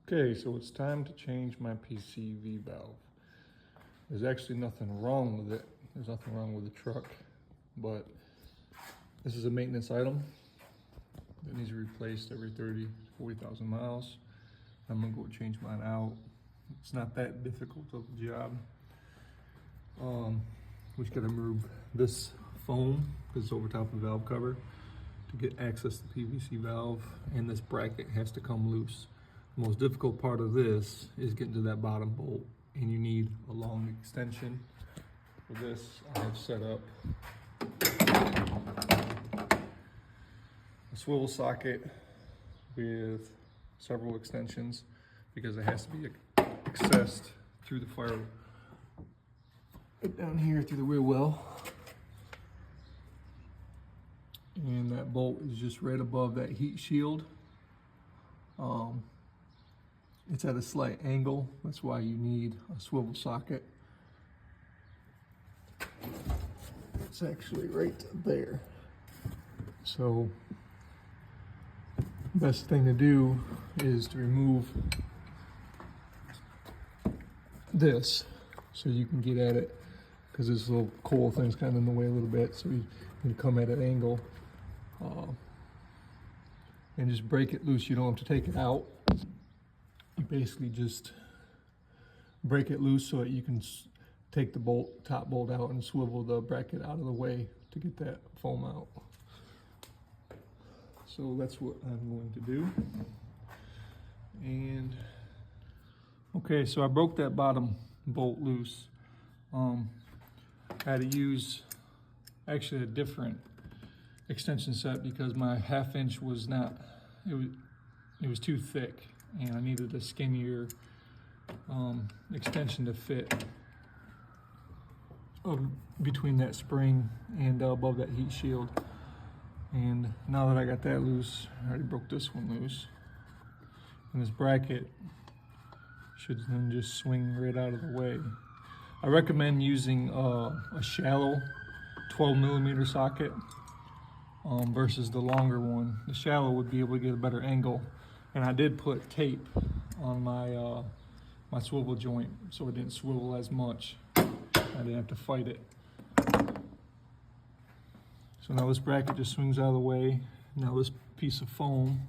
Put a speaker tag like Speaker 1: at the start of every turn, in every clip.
Speaker 1: Okay, so it's time to change my PCV valve. There's actually nothing wrong with it. There's nothing wrong with the truck, but this is a maintenance item that needs to be replaced every 30, 40,000 miles. I'm gonna go change mine out. It's not that difficult of a job. We just gotta remove this foam that's over top of the valve cover to get access to the PVC valve, and this bracket has to come loose. The most difficult part of this is getting to that bottom bolt, and you need a long extension. For this, I have set up a swivel socket with several extensions because it has to be accessed through the fire down here through the rear well. And that bolt is just right above that heat shield. It's at a slight angle. That's why you need a swivel socket. It's actually right there. So, best thing to do is to remove this so you can get at it, because this little coil thing's kind of in the way a little bit, so you need to come at an angle and just break it loose. You don't have to take it out. You basically just break it loose so that you can take the top bolt out and swivel the bracket out of the way to get that foam out. So that's what I'm going to do. And okay, so I broke that bottom bolt loose. I had to use actually a different extension set because my 1/2 inch was not, it was too thick, and I needed a skinnier extension to fit between that spring and above that heat shield. And now that I got that loose, I already broke this one loose, and this bracket should then just swing right out of the way. I recommend using a shallow 12mm socket versus the longer one. The shallow would be able to get a better angle, and I did put tape on my my swivel joint so it didn't swivel as much. I didn't have to fight it. So now this bracket just swings out of the way. Now this piece of foam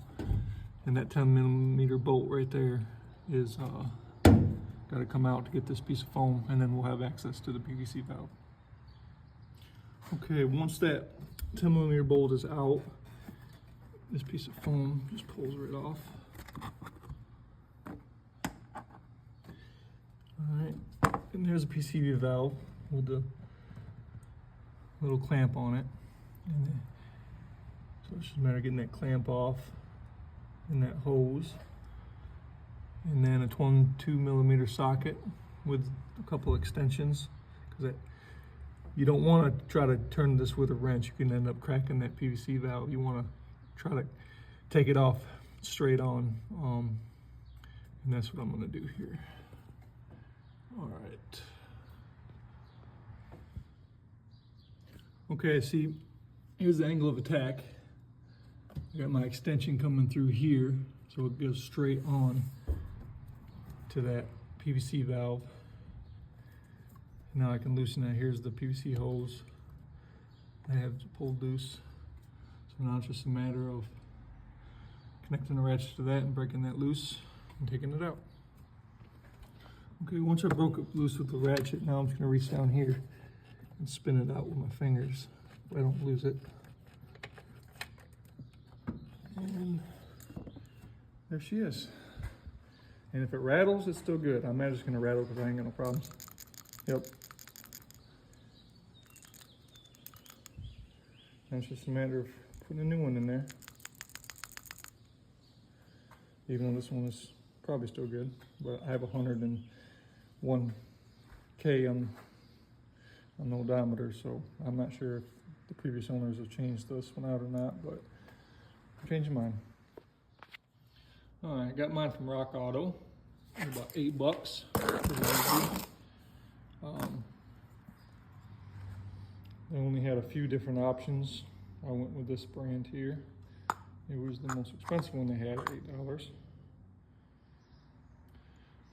Speaker 1: and that 10mm bolt right there is got to come out to get this piece of foam, and then we'll have access to the PVC valve. Okay, once that 10mm bolt is out, this piece of foam just pulls right off. Alright, and there's a PCV valve with the little clamp on it. And so it's just a matter of getting that clamp off and that hose. And then a 22mm socket with a couple extensions, because you don't want to try to turn this with a wrench. You can end up cracking that PVC valve. You want to try to take it off straight on, and that's what I'm going to do here. All right. Okay, see, here's the angle of attack. I got my extension coming through here, so it goes straight on to that PVC valve. Now I can loosen that. Here's the PVC hose I have pulled loose. So now it's just a matter of connecting the ratchet to that and breaking that loose and taking it out. Okay, once I broke it loose with the ratchet, now I'm just gonna reach down here and spin it out with my fingers so I don't lose it. And there she is. And if it rattles, it's still good. I'm not just gonna rattle because I ain't got no problems. Yep. Now it's just a matter of putting a new one in there. Even though this one is probably still good, but I have 101K on the odometer, so I'm not sure if the previous owners have changed this one out or not, but I'm changing mine. All right, I got mine from Rock Auto, about $8. They only had a few different options. I went with this brand here. It was the most expensive one they had at $8.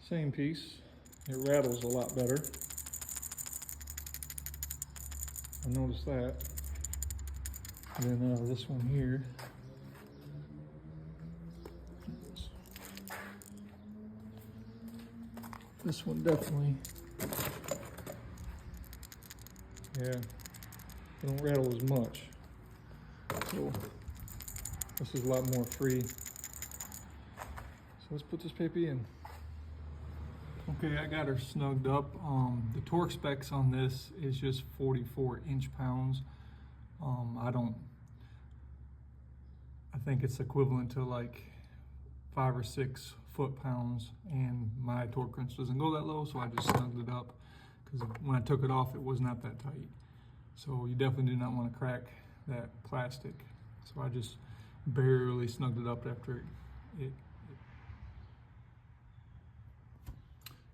Speaker 1: Same piece. It rattles a lot better. I noticed that. And then this one here. This one definitely, yeah, it don't rattle as much. So this is a lot more free. So let's put this baby in. Okay, I got her snugged up. The torque specs on this is just 44 inch-pounds. I think it's equivalent to like 5 or 6 foot-pounds, and my torque wrench doesn't go that low, so I just snugged it up because when I took it off, it was not that tight. So you definitely do not want to crack that plastic. So I just barely snugged it up after it.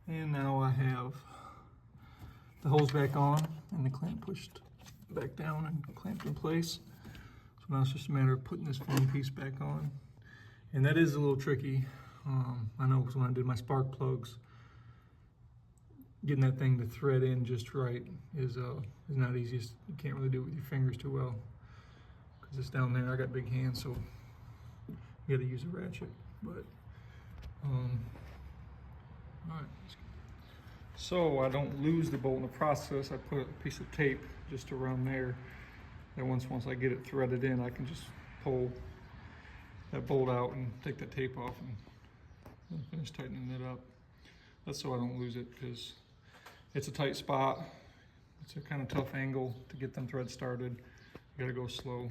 Speaker 1: And now I have the hose back on and the clamp pushed back down and clamped in place. So now it's just a matter of putting this foam piece back on. And that is a little tricky. I know because when I did my spark plugs, getting that thing to thread in just right is not easy. You can't really do it with your fingers too well because it's down there. I got big hands, so you got to use a ratchet. But all right. So I don't lose the bolt in the process, I put a piece of tape just around there. And once I get it threaded in, I can just pull that bolt out and take that tape off and finish tightening it up. That's so I don't lose it, because it's a tight spot. It's a kind of tough angle to get them threads started. You gotta go slow.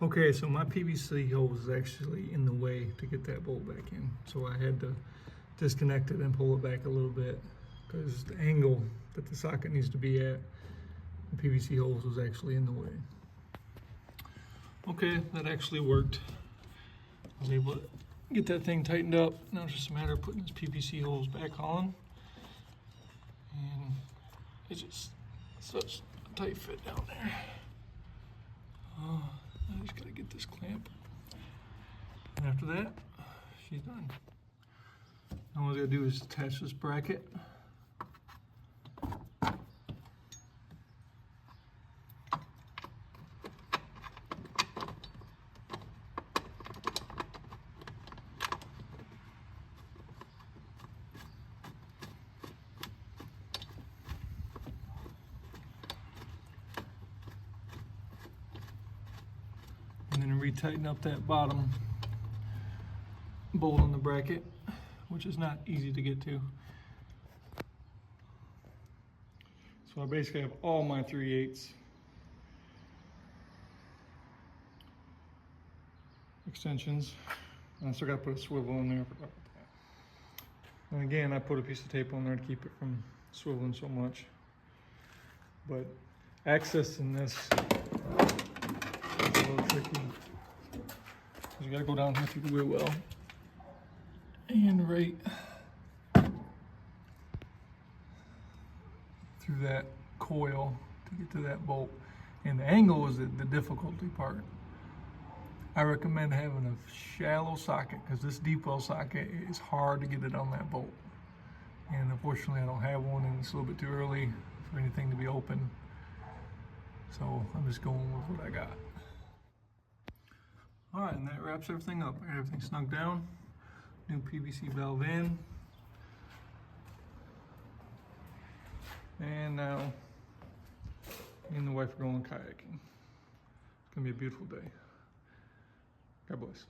Speaker 1: Okay, so my PVC hose is actually in the way to get that bolt back in. So I had to disconnect it and pull it back a little bit because the angle that the socket needs to be at, the PVC hose was actually in the way. Okay, that actually worked. I was able to get that thing tightened up. Now it's just a matter of putting this PVC hose back on. And it's just such a tight fit down there. I just gotta get this clamp. And after that, she's done. Now all I gotta do is attach this bracket. And then re-tighten up that bottom bolt on the bracket, which is not easy to get to. So I basically have all my 3/8 extensions. And I still got to put a swivel in there. And again, I put a piece of tape on there to keep it from swiveling so much. But accessing this is a little tricky. You gotta go down here through the wheel well and right through that coil to get to that bolt. And the angle is the difficulty part. I recommend having a shallow socket because this deep well socket is hard to get it on that bolt. And unfortunately I don't have one, and it's a little bit too early for anything to be open. So I'm just going with what I got. All right, and that wraps everything up. I got everything snugged down. New PVC valve in. And now me and the wife are going kayaking. It's gonna be a beautiful day. God bless.